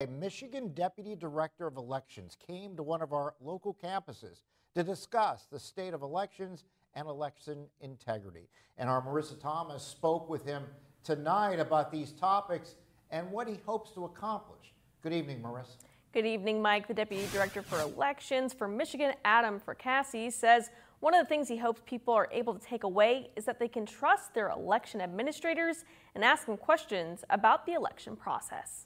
A Michigan Deputy Director of Elections came to one of our local campuses to discuss the state of elections and election integrity. And our Marissa Thomas spoke with him tonight about these topics and what he hopes to accomplish. Good evening, Marissa. Good evening, Mike. The Deputy Director for Elections for Michigan, Adam Fracassi, says one of the things he hopes people are able to take away is that they can trust their election administrators and ask them questions about the election process.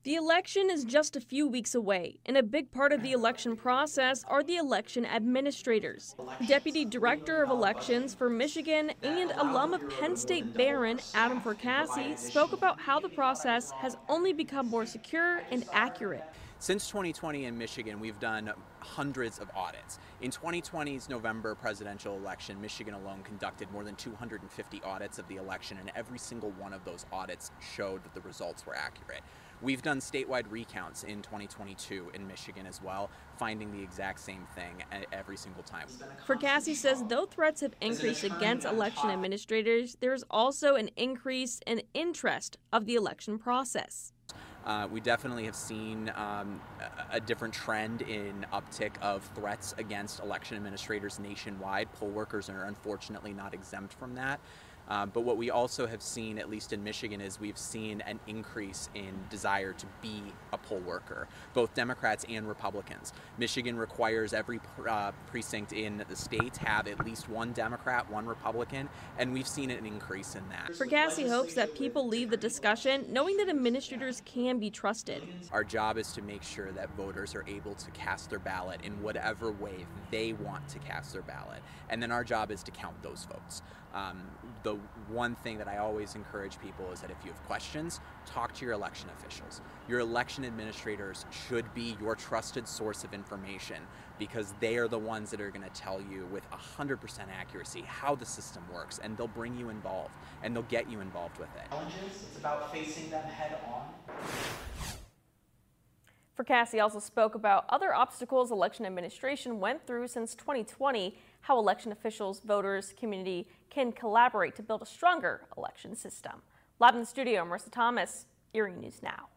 The election is just a few weeks away, and a big part of the election process are the election administrators. Deputy Director of Elections for Michigan and alum of Penn State Behrend, Adam Fracassi, spoke about how the process has only become more secure and accurate. Since 2020 in Michigan, we've done hundreds of audits. In 2020's November presidential election, Michigan alone conducted more than 250 audits of the election, and every single one of those audits showed that the results were accurate. We've done statewide recounts in 2022 in Michigan as well, finding the exact same thing every single time. Fracassi says though threats have increased against election administrators, there's also an increase in interest of the election process. We definitely have seen a different trend in uptick of threats against election administrators nationwide. Poll workers are unfortunately not exempt from that. But what we also have seen, at least in Michigan, is we've seen an increase in desire to be a poll worker, both Democrats and Republicans. Michigan requires every precinct in the state have at least one Democrat, one Republican, and we've seen an increase in that. Fracassi hopes that people leave the discussion knowing that administrators can be trusted. Our job is to make sure that voters are able to cast their ballot in whatever way they want to cast their ballot, and then our job is to count those votes. The one thing that I always encourage people is that if you have questions, talk to your election officials. Your election administrators should be your trusted source of information because they are the ones that are going to tell you with 100% accuracy how the system works, and they'll bring you involved and they'll get you involved with it. It's about facing them head on. Fracassi also spoke about other obstacles election administration went through since 2020, how election officials, voters, community can collaborate to build a stronger election system. Live in the studio, Marissa Thomas, Erie News Now.